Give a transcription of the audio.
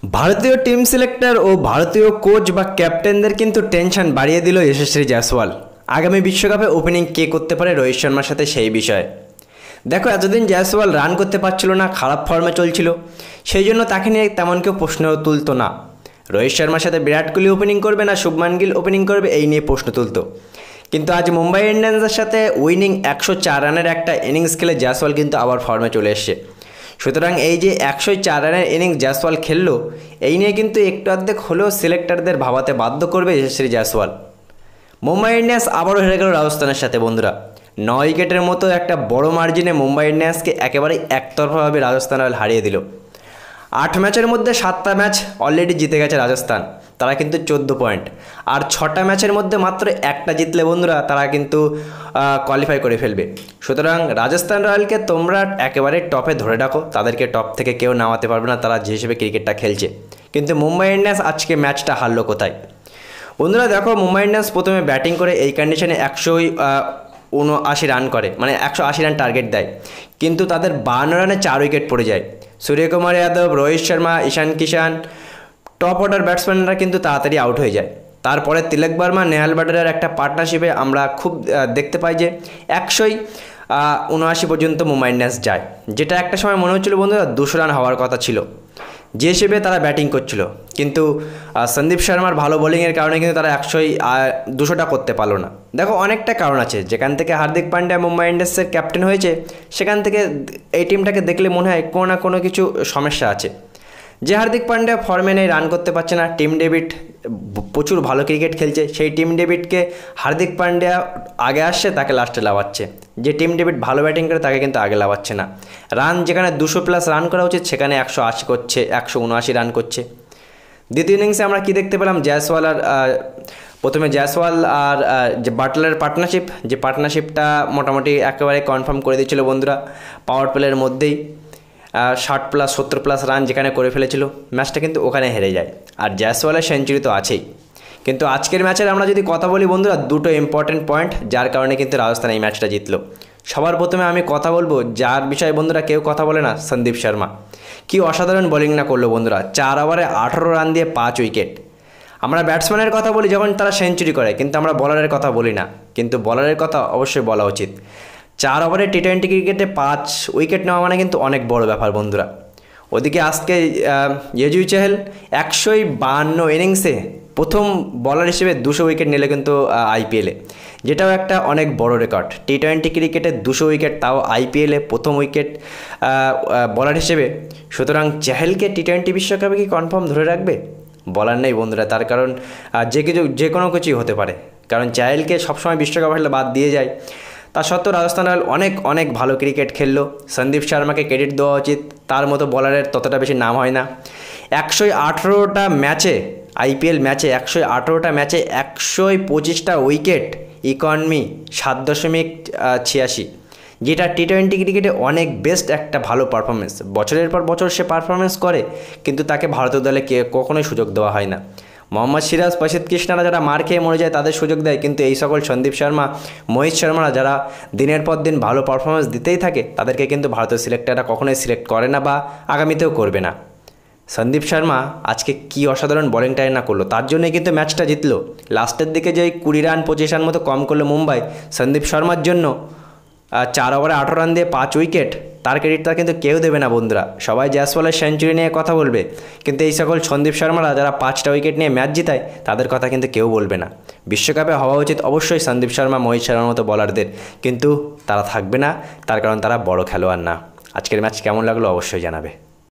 ভারতীয় team selector ও ভারতীয় coach বা ক্যাপ্টেনদের কিন্তু টেনশন বাড়িয়ে দিল যশস্বী জয়সওয়াল। আগামী বিশ্বকাপে ওপেনিং কে করতে পারে রোহিত শর্মার সাথে সেই বিষয়ে। দেখো, এতদিন জয়সওয়াল রান করতে পারছিল না, খারাপ ফর্মে চলছিল, সেই জন্য তাকে নিয়ে তেমন কেউ প্রশ্ন তুলতো না। রোহিত শর্মার সাথে বিরাট কোহলি ওপেনিং করবে না শুভমান গিল ওপেনিং করবে, এই নিয়ে প্রশ্ন তুলতো। কিন্তু আজ মুম্বাই ইন্ডিয়ান্সের সাথে উইনিং 104 রানের একটা ইনিংস খেলে জয়সওয়াল কিন্তু আবার ফর্মে চলে এসছে। সুতরাং এই যে 104 রানের ইনিংস জয়সওয়াল খেললো, এই নিয়ে কিন্তু একটু অর্ধেক হলেও সিলেক্টরদের ভাবাতে বাধ্য করবে যশস্বী জয়সওয়াল। মুম্বাই ইন্ডিয়ান্স আবারও হেরে গেল রাজস্থানের সাথে বন্ধুরা। 9 উইকেটের মতো একটা বড় মার্জিনে মুম্বাই ইন্ডিয়ান্সকে একেবারেই একতরফাভাবে রাজস্থান রয়্যাল হারিয়ে দিল। 8 ম্যাচের মধ্যে 7টা ম্যাচ অলরেডি জিতে গেছে রাজস্থান, তারা কিন্তু 14 পয়েন্ট। আর 6টা ম্যাচের মধ্যে মাত্র একটা জিতলে বন্ধুরা তারা কিন্তু কোয়ালিফাই করে ফেলবে। সুতরাং রাজস্থান রয়্যালকে তোমরা একেবারে টপে ধরে রাখো, তাদেরকে টপ থেকে কেউ নামাতে পারবে না, তারা যে হিসেবে ক্রিকেটটা খেলছে। কিন্তু মুম্বাই ইন্ডিয়ান্স আজকে ম্যাচটা হারলো কোথায় বন্ধুরা? দেখো, মুম্বাই ইন্ডিয়ান্স প্রথমে ব্যাটিং করে এই কন্ডিশনে 179 রান করে, মানে 180 রান টার্গেট দেয়, কিন্তু তাদের 52 রানে 4 উইকেট পড়ে যায়। সূর্যকুমার যাদব, রোহিত শর্মা, ঈশান কিষান, টপ অর্ডার ব্যাটসম্যানরা কিন্তু তাড়াতাড়ি আউট হয়ে যায়। তারপরে তিলক বর্মা, নেহাল বাটারের একটা পার্টনারশিপে আমরা খুব দেখতে পাই যে 179 পর্যন্ত মুম্বাই ইন্ডিয়ান্স যায়, যেটা একটা সময় মনে হচ্ছিল বন্ধুরা 200 রান হওয়ার কথা ছিল যে হিসেবে তারা ব্যাটিং করছিল। কিন্তু সন্দীপ শর্মার ভালো বোলিংয়ের কারণে কিন্তু তারা 200টা করতে পারলো না। দেখো, অনেকটা কারণ আছে। যেখান থেকে হার্দিক পান্ডিয়া মুম্বাই ইন্ডিয়ান্সের ক্যাপ্টেন হয়েছে, সেখান থেকে এই টিমটাকে দেখলে মনে হয় কোনো না কোনো কিছু সমস্যা আছে। যে হার্দিক পান্ডিয়া ফর্মে নেই, রান করতে পারছে না, টিম ডেভিড প্রচুর ভালো ক্রিকেট খেলছে, সেই টিম ডেভিডকে হার্দিক পান্ডিয়া আগে আসছে, তাকে লাস্টে লাভাচ্ছে। যে টিম ডেভিড ভালো ব্যাটিং করে তাকে কিন্তু আগে লাভাচ্ছে না। রান যেখানে 200+ রান করা উচিত সেখানে 180 করছে, 179 রান করছে। দ্বিতীয় ইনিংসে আমরা কি দেখতে পেলাম? জয়সওয়াল আর প্রথমে জয়সওয়াল আর যে বাটলারের পার্টনারশিপ, যে পার্টনারশিপটা মোটামুটি একেবারে কনফার্ম করে দিয়েছিল বন্ধুরা পাওয়ার প্লের মধ্যেই। 60+, 70+ রান যেখানে করে ফেলেছিল, ম্যাচটা কিন্তু ওখানে হেরে যায়। আর জয়সওয়ালের সেঞ্চুরি তো আছেই। কিন্তু আজকের ম্যাচের আমরা যদি কথা বলি বন্ধুরা, দুটো ইম্পর্টেন্ট পয়েন্ট যার কারণে কিন্তু রাজস্থান এই ম্যাচটা জিতলো। সবার প্রথমে আমি কথা বলবো যার বিষয়ে বন্ধুরা কেউ কথা বলে না, সন্দীপ শর্মা। কি অসাধারণ বোলিং না করলো বন্ধুরা, 4 ওভারে 18 রান দিয়ে 5 উইকেট। আমরা ব্যাটসম্যানের কথা বলি যখন তারা সেঞ্চুরি করে, কিন্তু আমরা বলারের কথা বলি না, কিন্তু বলারের কথা অবশ্যই বলা উচিত। 4 ওভারে টি-20 ক্রিকেটে 5 উইকেট নেওয়া মানে কিন্তু অনেক বড় ব্যাপার বন্ধুরা। ওদিকে আজকে ইয়ুজবেন্দ্র চাহাল 152 ইনিংসে প্রথম বলার হিসেবে 200 উইকেট নিলে কিন্তু আইপিএলে, যেটাও একটা অনেক বড় রেকর্ড। টি-20 ক্রিকেটে 200 উইকেট, তাও আইপিএলে প্রথম উইকেট বলার হিসেবে। সুতরাং চাহালকে টি-20 বিশ্বকাপে কি কনফার্ম ধরে রাখবে? বলার নেই বন্ধুরা, তার কারণ যে কোনো কিছুই হতে পারে। কারণ চাহালকে সবসময় বিশ্বকাপ খেললে বাদ দিয়ে যায়। তা সত্ত্বেও রাজস্থান রয়্যাল অনেক ভালো ক্রিকেট খেললো। সন্দীপ শর্মাকে ক্রেডিট দেওয়া উচিত, তার মতো বলারের ততটা বেশি নাম হয় না। 118টা ম্যাচে, আইপিএল ম্যাচে 118টা ম্যাচে 125টা উইকেট, ইকনমি 7.86, যেটা টি-20 ক্রিকেটে অনেক বেস্ট একটা ভালো পারফরমেন্স। বছরের পর বছর সে পারফরমেন্স করে, কিন্তু তাকে ভারতীয় দলে কখনোই সুযোগ দেওয়া হয় না। মোহাম্মদ সিরাজ, প্রসিদ্ধ কৃষ্ণারা যারা মার খেয়ে মরে যায় তাদের সুযোগ দেয়, কিন্তু এই সকল সন্দীপ শর্মা, মোহিত শর্মারা যারা দিনের পর দিন ভালো পারফরমেন্স দিতেই থাকে, তাদেরকে কিন্তু ভারতীয় সিলেক্টররা কখনোই সিলেক্ট করে না বা আগামীতেও করবে না। সন্দীপ শর্মা আজকে কি অসাধারণ বোলিংটাই না করলো, তার জন্যই কিন্তু ম্যাচটা জিতলো। লাস্টের দিকে যে 20 রান 25 রান মতো কম করলো মুম্বাই, সন্দীপ শর্মার জন্য 4 ওভারে 18 রান দিয়ে 5 উইকেট, তার ক্রেডিটটা কিন্তু কেউ দেবে না বন্ধুরা। সবাই জয়সওয়ালের সেঞ্চুরি নিয়ে কথা বলবে, কিন্তু এই সকল সন্দীপ শর্মারা যারা 5টা উইকেট নিয়ে ম্যাচ জিতায়, তাদের কথা কিন্তু কেউ বলবে না। বিশ্বকাপে হওয়া উচিত অবশ্যই সন্দীপ শর্মা, মোহিত শর্মার মতো বলারদের, কিন্তু তারা থাকবে না, তার কারণ তারা বড় খেলোয়াড় না। আজকের ম্যাচ কেমন লাগলো অবশ্যই জানাবে।